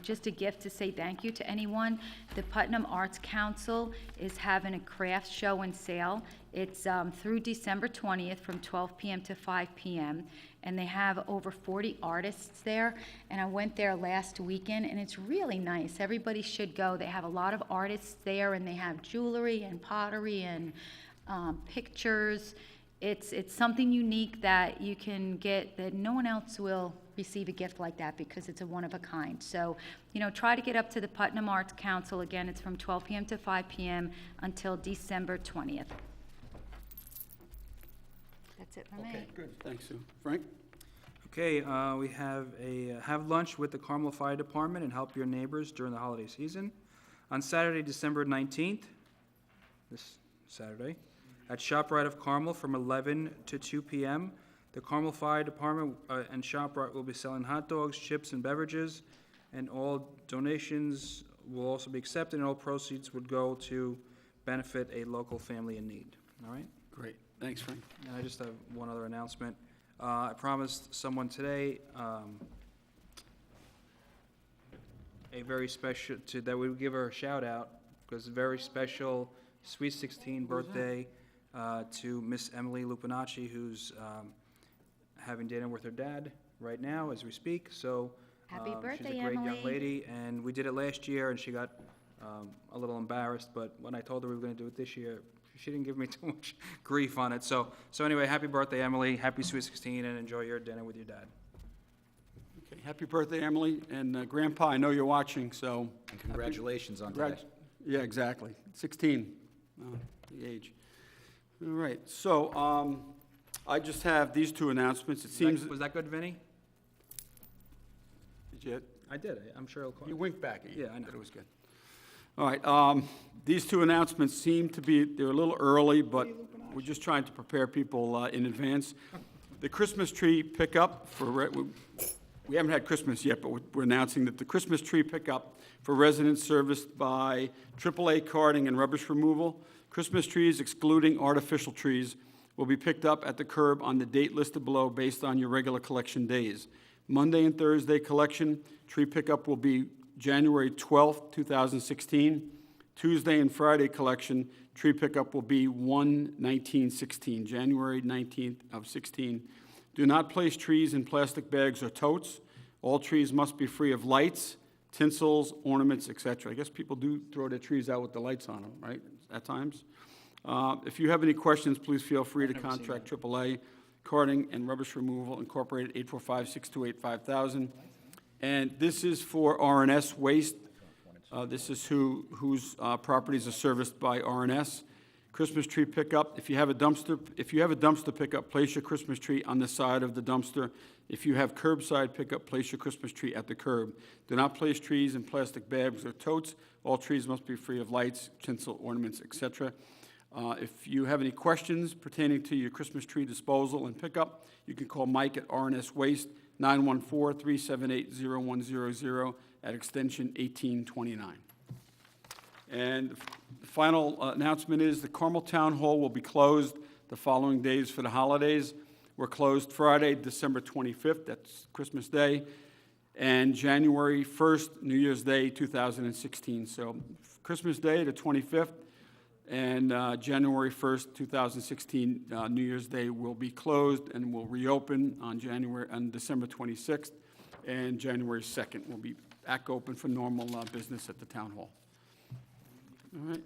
just a gift to say thank you to anyone, the Putnam Arts Council is having a craft show and sale. It's through December 20th from 12 p.m. to 5 p.m., and they have over 40 artists there, and I went there last weekend, and it's really nice. Everybody should go. They have a lot of artists there, and they have jewelry and pottery and pictures. It's something unique that you can get, that no one else will receive a gift like that, because it's a one-of-a-kind. So, try to get up to the Putnam Arts Council. Again, it's from 12 p.m. to 5 p.m. until December 20th. That's it for me. Okay, good. Thanks, Sue. Frank? Okay, we have have lunch with the Carmel Fire Department and help your neighbors during the holiday season on Saturday, December 19th, this Saturday, at ShopRite of Carmel from 11 to 2 p.m. The Carmel Fire Department and ShopRite will be selling hot dogs, chips, and beverages, and all donations will also be accepted, and all proceeds would go to benefit a local family in need. All right? Great. Thanks, Frank. And I just have one other announcement. I promised someone today a very special, that we would give her a shout out, because very special Sweet 16 birthday to Miss Emily Lupinacci, who's having dinner with her dad right now as we speak. So Happy she's birthday, a great young Emily. lady, and we did it last year, and she got a little embarrassed, but when I told her we were going to do it this year, she didn't give me too much grief on it. So anyway, happy birthday, Emily. Happy Sweet 16, and enjoy your dinner with your dad. Okay, happy birthday, Emily, and Grandpa, I know you're watching, so. And congratulations on today. Yeah, exactly, 16, the age. All right, so I just have these two announcements. It seems, Was that good, Vinny? did you, I did. I'm sure it'll. you winked back at you. Yeah, I know. That it was good. All right, these two announcements seem to be, they're a little early, but we're just trying to prepare people in advance. The Christmas tree pickup for, we haven't had Christmas yet, but we're announcing that the Christmas tree pickup for residents serviced by AAA Carting and Rubbish Removal, Christmas trees excluding artificial trees, will be picked up at the curb on the date listed below based on your regular collection days. Monday and Thursday collection, tree pickup will be January 12th, 2016. Tuesday and Friday collection, tree pickup will be 1/19/16, January 19th of 16. Do not place trees in plastic bags or totes. All trees must be free of lights, tinsels, ornaments, etc. I guess people do throw their trees out with the lights on them, right, at times? If you have any questions, please feel free to contact AAA Carting and Rubbish Removal Incorporated, 845-628-5000. And this is for R&S Waste. This is whose properties are serviced by R&S. Christmas tree pickup, if you have a dumpster pickup, place your Christmas tree on the side of the dumpster. If you have curbside pickup, place your Christmas tree at the curb. Do not place trees in plastic bags or totes. All trees must be free of lights, tinsel, ornaments, etc. If you have any questions pertaining to your Christmas tree disposal and pickup, you can call Mike at R&S Waste, 914-378-0100 at extension 1829. And the final announcement is the Carmel Town Hall will be closed the following days for the holidays. We're closed Friday, December 25th, that's Christmas Day, and January 1st, New Year's Day, 2016. So Christmas Day, the 25th, and January 1st, 2016, New Year's Day will be closed and will reopen on December 26th, and January 2nd will be back open for normal business at the town hall. All right.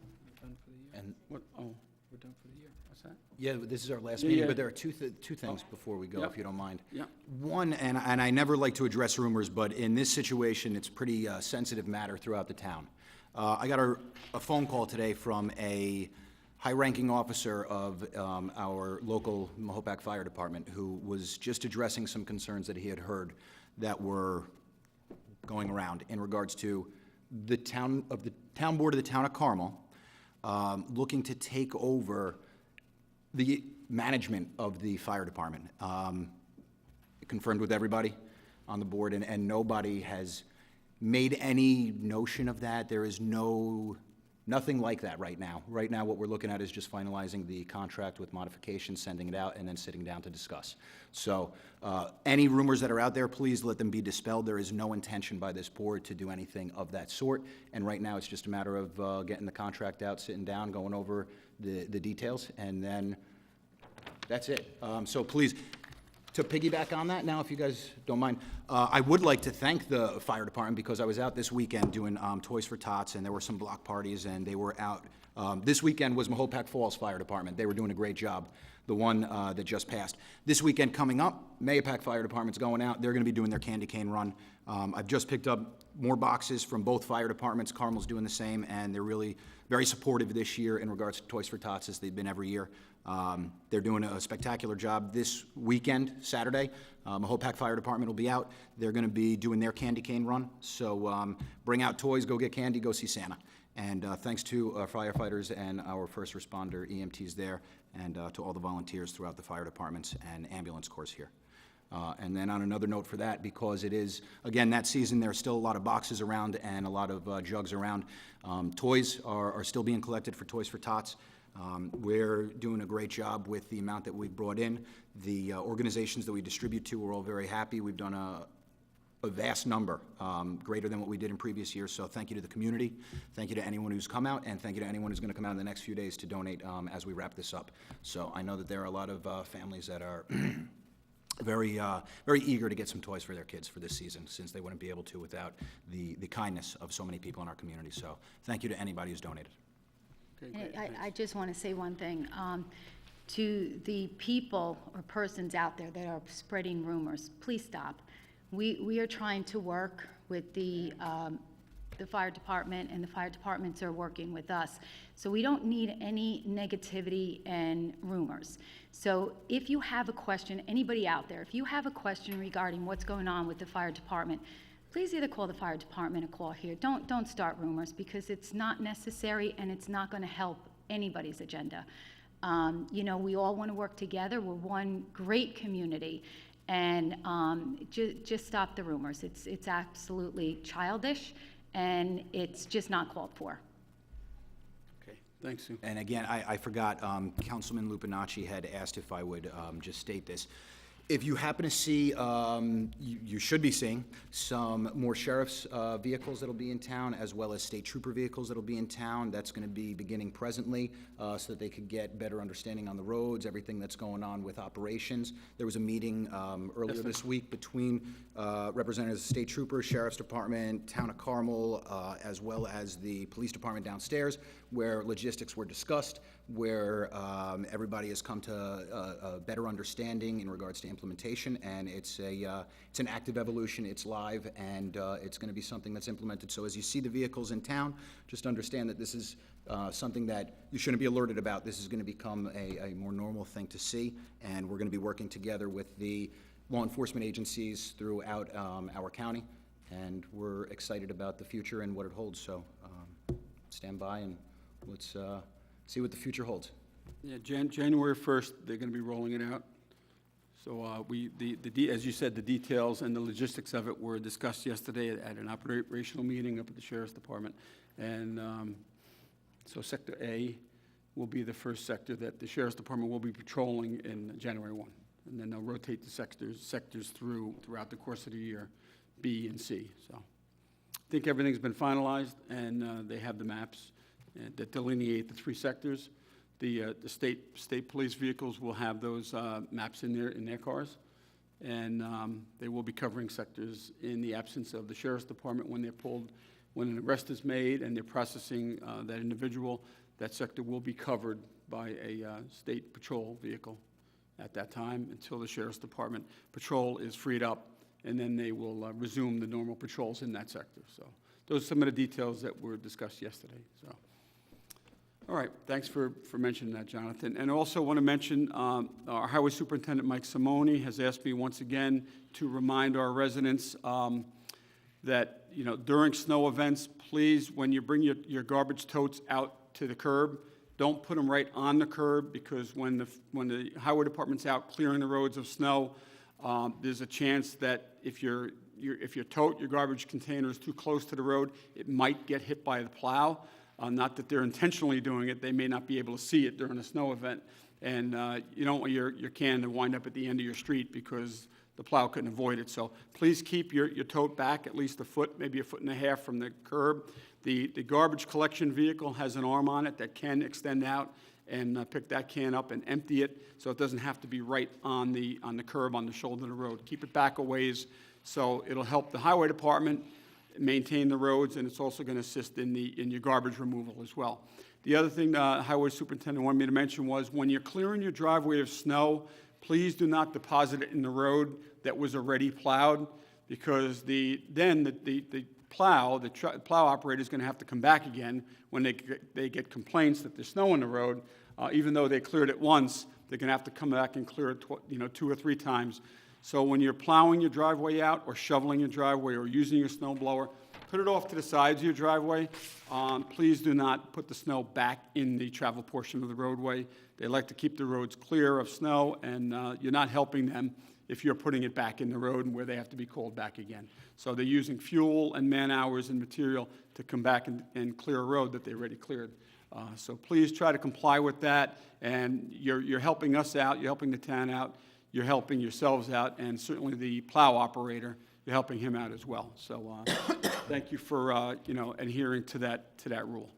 And, What, oh, We're done for the year. what's that? yeah, this is our last Yeah, meeting, yeah. but there are two things before we go, Yep. if you don't mind. Yeah. One, and I never like to address rumors, but in this situation, it's a pretty sensitive matter throughout the town. I got a phone call today from a high-ranking officer of our local Mahopac Fire Department who was just addressing some concerns that he had heard that were going around in regards to the town board of the town of Carmel looking to take over the management of the fire department. Confirmed with everybody on the board, and nobody has made any notion of that. There is nothing like that right now. Right now, what we're looking at is just finalizing the contract with modifications, sending it out, and then sitting down to discuss. So any rumors that are out there, please let them be dispelled. There is no intention by this board to do anything of that sort. And right now, it's just a matter of getting the contract out, sitting down, going over the details, and then that's it. So please, to piggyback on that now, if you guys don't mind, I would like to thank the fire department because I was out this weekend doing Toys for Tots, and there were some block parties, and they were out. This weekend was Mahopac Falls Fire Department. They were doing a great job, the one that just passed. This weekend coming up, Mahopac Fire Department's going out. They're going to be doing their candy cane run. I've just picked up more boxes from both fire departments. Carmel's doing the same, and they're really very supportive this year in regards to Toys for Tots, as they've been every year. They're doing a spectacular job this weekend, Saturday. Mahopac Fire Department will be out. They're going to be doing their candy cane run. So bring out toys, go get candy, go see Santa. And thanks to our firefighters and our first responder EMTs there, and to all the volunteers throughout the fire departments and ambulance corps here. And then on another note for that, because it is, again, that season, there's still a lot of boxes around and a lot of jugs around. Toys are still being collected for Toys for Tots. We're doing a great job with the amount that we've brought in. The organizations that we distribute to, we're all very happy. We've done a vast number, greater than what we did in previous years. So thank you to the community, thank you to anyone who's come out, and thank you to anyone who's going to come out in the next few days to donate as we wrap this up. So I know that there are a lot of families that are very eager to get some toys for their kids for this season, since they wouldn't be able to without the kindness of so many people in our community. So thank you to anybody who's donated. Okay, And great, thanks. I just want to say one thing. To the people or persons out there that are spreading rumors, please stop. We are trying to work with the fire department, and the fire departments are working with us. So we don't need any negativity and rumors. So if you have a question, anybody out there, if you have a question regarding what's going on with the fire department, please either call the fire department or call here. Don't start rumors, because it's not necessary and it's not going to help anybody's agenda. You know, we all want to work together. We're one great community. And just stop the rumors. It's absolutely childish, and it's just not called for. Okay, thanks, Sue. And again, I forgot, Councilman Lupinacci had asked if I would just state this. If you happen to see, you should be seeing some more sheriff's vehicles that'll be in town, as well as state trooper vehicles that'll be in town. That's going to be beginning presently, so that they could get better understanding on the roads, everything that's going on with operations. There was a meeting earlier this week between representatives of state troopers, sheriff's department, town of Carmel, as well as the police department downstairs, where logistics were discussed, where everybody has come to a better understanding in regards to implementation, and it's an active evolution. It's live, and it's going to be something that's implemented. So as you see the vehicles in town, just understand that this is something that you shouldn't be alerted about. This is going to become a more normal thing to see, and we're going to be working together with the law enforcement agencies throughout our county, and we're excited about the future and what it holds. So stand by and let's see what the future holds. Yeah, January 1st, they're going to be rolling it out. So as you said, the details and the logistics of it were discussed yesterday at an operational meeting up at the Sheriff's Department. And so Sector A will be the first sector that the Sheriff's Department will be patrolling in January 1. And then they'll rotate the sectors throughout the course of the year, B and C. So I think everything's been finalized, and they have the maps that delineate the three sectors. The state police vehicles will have those maps in their cars, and they will be covering sectors in the absence of the Sheriff's Department when they're pulled. When an arrest is made and they're processing that individual, that sector will be covered by a state patrol vehicle at that time until the Sheriff's Department patrol is freed up, and then they will resume the normal patrols in that sector. So those are some of the details that were discussed yesterday. So. All right, thanks for mentioning that, Jonathan. And also want to mention our Highway Superintendent, Mike Simone, has asked me once again to remind our residents that, you know, during snow events, please, when you bring your garbage totes out to the curb, don't put them right on the curb, because when the highway department's out clearing the roads of snow, there's a chance that if your garbage container is too close to the road, it might get hit by the plow. Not that they're intentionally doing it, they may not be able to see it during a snow event. And you don't want your can to wind up at the end of your street because the plow couldn't avoid it. So please keep your tote back at least a foot, maybe a foot and a half from the curb. The garbage collection vehicle has an arm on it that can extend out and pick that can up and empty it, so it doesn't have to be right on the curb, on the shoulder of the road. Keep it back a ways, so it'll help the highway department maintain the roads, and it's also going to assist in your garbage removal as well. The other thing the highway superintendent wanted me to mention was when you're clearing your driveway of snow, please do not deposit it in the road that was already plowed, because the plow operator is going to have to come back again when they get complaints that there's snow on the road. Even though they cleared it once, they're going to have to come back and clear it 2 or 3 times. So when you're plowing your driveway out or shoveling your driveway or using your snow blower, put it off to the sides of your driveway. Please do not put the snow back in the travel portion of the roadway. They like to keep the roads clear of snow, and you're not helping them if you're putting it back in the road and where they have to be called back again. So they're using fuel and man hours and material to come back and clear a road that they already cleared. So please try to comply with that, and you're helping us out, you're helping the town out, you're helping yourselves out, and certainly the plow operator, you're helping him out as well. So thank you for, adhering to that rule.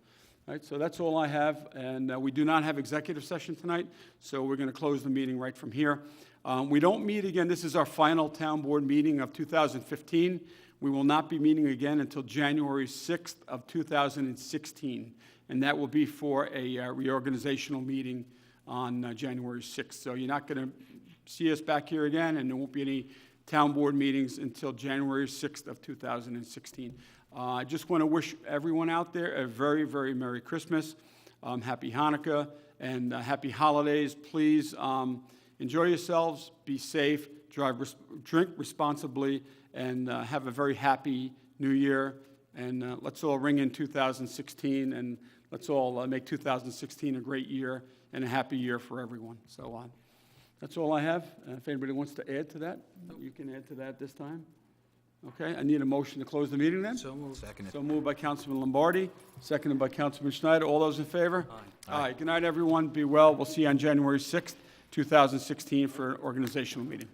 All right, so that's all I have, and we do not have executive session tonight, so we're going to close the meeting right from here. We don't meet again, this is our final town board meeting of 2015. We will not be meeting again until January 6th of 2016, and that will be for a reorganizational meeting on January 6th. So you're not going to see us back here again, and there won't be any town board meetings until January 6th of 2016. I just want to wish everyone out there a very, very Merry Christmas, Happy Hanukkah, and Happy Holidays. Please enjoy yourselves, be safe, drink responsibly, and have a very happy New Year. And let's all ring in 2016, and let's all make 2016 a great year and a happy year for everyone. So that's all I have. If anybody wants to add to that, you can add to that this time. Okay, I need a motion to close the meeting then. So moved. Seconded. So moved by Councilman Lombardi, seconded by Councilman Schneider. All those in favor? Aye. Good night, everyone. Be well. We'll see you on January 6th, 2016 for an organizational meeting.